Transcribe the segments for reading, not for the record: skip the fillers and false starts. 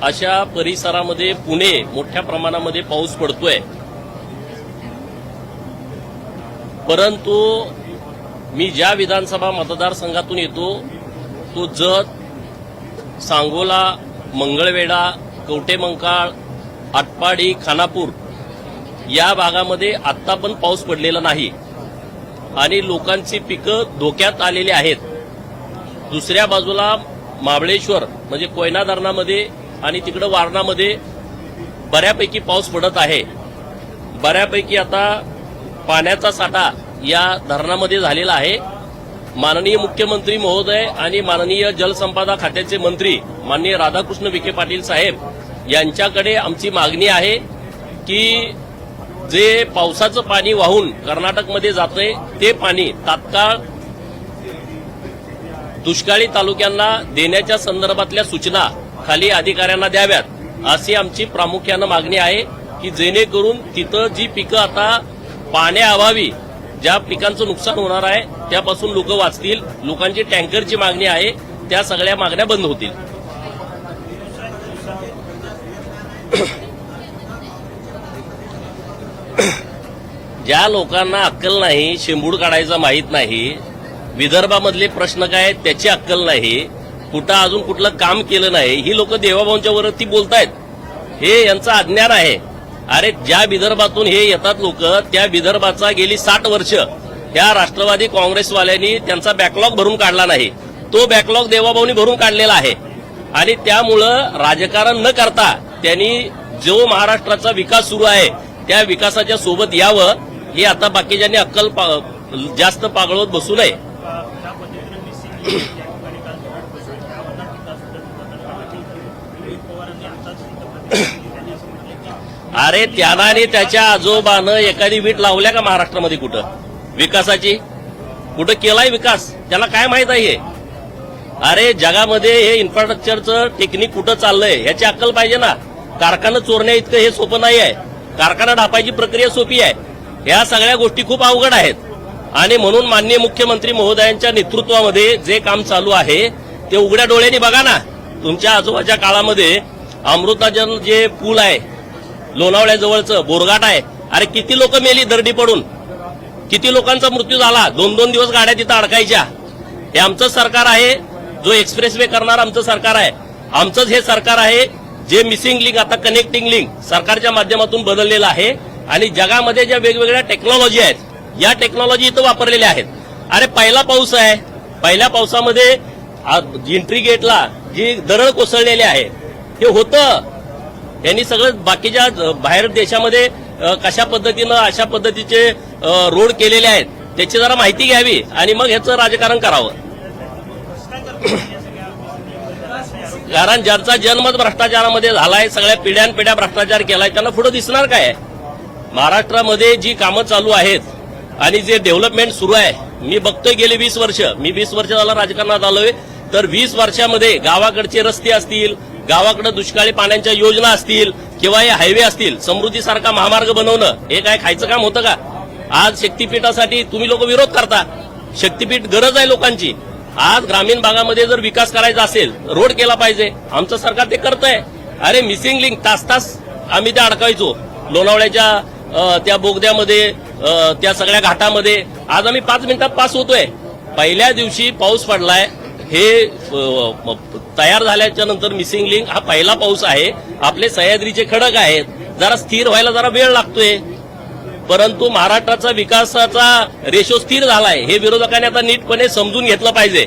अशा परिसरामध्ये पुणे मोठ्या प्रमाणामध्ये पाऊस पडतोय, परंतु मी ज्या विधानसभा मतदारसंघातून येतो तो जत, सांगोला, मंगळवेढा, कवठेमंकाळ, आटपाडी, खानापूर या भागामध्ये आत्ता पण पाऊस पडलेला नाही आणि लोकांची पिकं धोक्यात आलेली आहेत. दुसऱ्या बाजूला महाबळेश्वर म्हणजे कोयना धरणामध्ये आणि तिकडे वारणामध्ये बऱ्यापैकी पाऊस पडत आहे. बऱ्यापैकी आता पाण्याचा साठा या धरणामध्ये झालेला आहे. माननीय मुख्यमंत्री महोदय आणि माननीय जलसंपदा खात्याचे मंत्री माननीय राधाकृष्ण विखे पाटील साहेब यांच्याकडे आमची मागणी आहे की जे पावसाचं पाणी वाहून कर्नाटकमध्ये जातंय ते पाणी तात्काळ दुष्काळी तालुक्यांना देण्याच्या संदर्भातल्या सूचना खाली अधिकाऱ्यांना द्याव्यात, अशी आमची प्रामुख्यानं मागणी आहे की जेणेकरून तिथं जी पिकं आता पाण्याअभावी ज्या पिकांचं नुकसान होणार आहे त्यापासून लोक वाचतील. लोकांची टँकरची मागणी आहे, त्या सगळ्या मागण्या बंद होतील. ज्या लोकांना अक्कल नाही, शेंबूड काढायचा माहीत नाही, विदर्भामधले प्रश्न काय त्याची अक्कल नाही, कुठं अजून कुठलं काम केलं नाही, ही लोक देवाभाऊंच्या वरती बोलतायत. हे यांचं अज्ञान आहे. अरे ज्या विदर्भातून हे येतात लोक, त्या विदर्भाचा गेली 60 वर्ष ह्या राष्ट्रवादी काँग्रेसवाल्यांनी त्यांचा बॅकलॉग भरून काढला नाही. तो बॅकलॉग देवाभाऊंनी भरून काढलेला आहे आणि त्यामुळं राजकारण न करता त्यांनी जो महाराष्ट्राचा विकास सुरू आहे त्या विकासाच्या सोबत यावं. हे आता बाकीच्यांनी अक्कल जास्त पागळवत बसू नये. अरे त्याला आणि त्याच्या आजोबानं एखादी वीट लावल्या का महाराष्ट्रामध्ये? कुठं विकासाची कुठं केलाय विकास? त्याला काय माहित आहे? अरे जगामध्ये हे इन्फ्रास्ट्रक्चरचं टेक्निक कुठं चाललंय ह्याची अक्कल पाहिजे ना. कारखाना चोरण्या इतकं हे सोपं नाही आहे. कारखाना ढापायची प्रक्रिया सोपी आहे. ह्या सगळ्या गोष्टी खूप अवघड आहेत आणि म्हणून माननीय मुख्यमंत्री महोदयांच्या नेतृत्वामध्ये जे काम चालू आहे ते उघड्या डोळ्यांनी बघा ना. तुमच्या आजोबाच्या काळामध्ये अमृताजन जे पूल आहे लोणावळ्याजवळचं बोरघाट आहे, अरे किती लोक मेली दरडी पडून, किती लोकांचा मृत्यू झाला. 2-2 दिवस गाड्या तिथं अडकायच्या. हे आमचं सरकार आहे. जो एक्सप्रेसवे करणार आमचं सरकार आहे. आमचंच हे सरकार आहे जे मिसिंग लिंक आता कनेक्टिंग लिंक सरकारच्या माध्यमातून बदललेलं आहे आणि जगामध्ये ज्या वेगवेगळ्या टेक्नॉलॉजी आहेत या टेक्नॉलॉजी इथं वापरलेल्या आहेत. अरे पहिला पाऊस आहे, पहिल्या पावसामध्ये एंट्री गेटला जी दरड कोसळलेली आहे हे होतं. यांनी सगळं बाकीच्या बाहेर देशामध्ये कशा पद्धतीनं अशा पद्धतीचे रोड केलेले आहेत त्याची जरा माहिती घ्यावी आणि मग ह्याचं राजकारण करावं. कारण ज्यांचा जन्मच भ्रष्टाचारामध्ये झालाय, सगळ्या पिढ्यानपिढ्या भ्रष्टाचार केलाय, त्यांना पुढे दिसणार काय? महाराष्ट्रामध्ये जी कामं चालू आहेत आणि जे डेव्हलपमेंट सुरू आहे मी बघतोय गेले 20 वर्ष. मी 20 वर्ष झालं राजकारणात आलोय, तर 20 वर्षामध्ये गावाकडचे रस्ते असतील, गावाकडे दुष्काळी पाण्याच्या योजना असतील किंवा हे हायवे असतील, समृद्धीसारखा महामार्ग बनवणं हे काय खायचं काम होतं का? आज शक्तीपीठासाठी तुम्ही लोक विरोध करता. शक्तीपीठ गरज आहे लोकांची. आज ग्रामीण भागामध्ये जर विकास करायचा असेल रोड केला पाहिजे. आमचं सरकार ते करतंय. अरे मिसिंग लिंक तास आम्ही त्या अडकायचो लोणावळ्याच्या त्या बोगद्यामध्ये, त्या सगळ्या घाटामध्ये. आज आम्ही 5 मिनिटात पास होतोय. पहिल्या दिवशी पाऊस पडलाय. हे तयार झाल्याच्या नंतर मिसिंग लिंक हा पहिला पाऊस आहे. आपले सह्याद्रीचे खडक आहेत, जरा स्थिर व्हायला जरा वेळ लागतोय, परंतु महाराष्ट्राचा विकासाचा रेशो स्थिर झालाय. हे विरोधकांनी आता नीटपणे समजून घेतलं पाहिजे.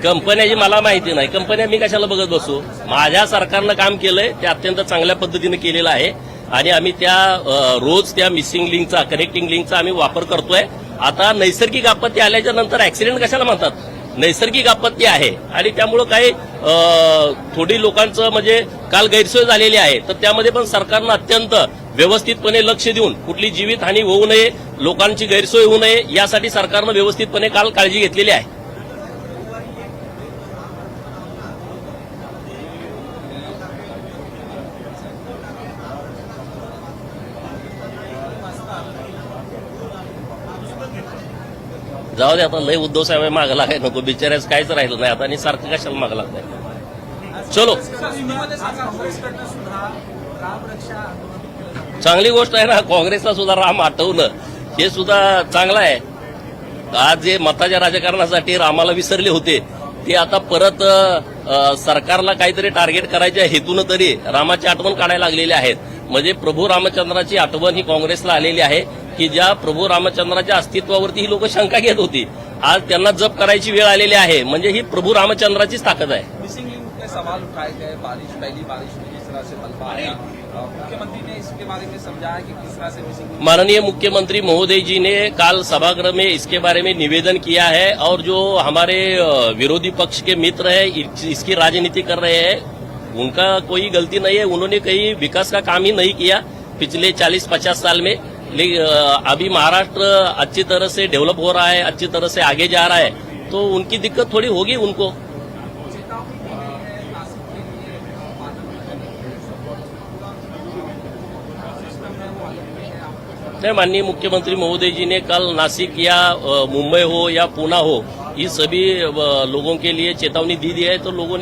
कंपन्याची मला माहिती नाही. कंपन्या मी कशाला बघत बसू? माझ्या सरकारनं काम केलंय ते अत्यंत चांगल्या पद्धतीने केलेलं आहे आणि आम्ही त्या रोज त्या मिसिंग लिंकचा, कनेक्टिंग लिंकचा आम्ही वापर करतोय. आता नैसर्गिक आपत्ती आल्याच्या नंतर ऍक्सिडेंट कशाला म्हणतात? नैसर्गिक आपत्ती आहे आणि त्यामुळं काही थोडी लोकांचं म्हणजे काल गैरसोय झालेली आहे, तर त्यामध्ये पण सरकारनं अत्यंत व्यवस्थितपणे लक्ष देऊन कुठली जीवितहानी होऊ नये, लोकांची गैरसोय होऊ नये यासाठी सरकारनं व्यवस्थितपणे काल काळजी घेतलेली आहे. जाऊ दे आता, लय उद्धव साहेब मागं लागाय नको, बिचाऱ्याच काहीच राहिलं नाही आता, आणि सारखं कशाला मागं लागतंय. चलो, चांगली गोष्ट आहे ना, काँग्रेसला सुद्धा राम आठवणं हे सुद्धा चांगलं आहे. आज जे मताच्या राजकारणासाठी रामाला विसरले होते ते आता परत सरकारला काहीतरी टार्गेट करायच्या हेतून तरी रामाची आठवण काढायला लागलेली आहेत. म्हणजे प्रभू रामचंद्राची आठवण ही काँग्रेसला आलेली आहे की ज्या प्रभू रामचंद्राच्या अस्तित्वावरती ही लोक शंका घेत होती, आज त्यांना जप करायची वेळ आलेली आहे. म्हणजे ही प्रभू रामचंद्राचीच ताकद आहे. मिसिंग लिंक के सवाल उठाए गए, पहली बारिश में जिस तरह से मलबा आया, मुख्यमंत्री ने इसके बारे में समझाया कि किस तरह से मिसिंग लिंक। माननीय मुख्यमंत्री महोदय जी ने काल सभागृह में इसके बारे में निवेदन किया है, और जो हमारे विरोधी पक्ष के मित्र है इसकी राजनीति कर रहे हैं, उनका कोई गलती नहीं है. उन्होंने कहीं विकास का काम ही नहीं किया पिछले 40-50 साल में. अभी महाराष्ट्र अच्छी तरह से डेवलप हो रहा है, अच्छी तरह से आगे जा रहा है, तो उनकी दिक्कत थोड़ी होगी उनको. नहीं, माननीय मुख्यमंत्री महोदय जी ने कल नासिक या मुंबई हो या पुणे हो, इस सभी लोगों के लिए चेतावनी दी है, तो लोगों ने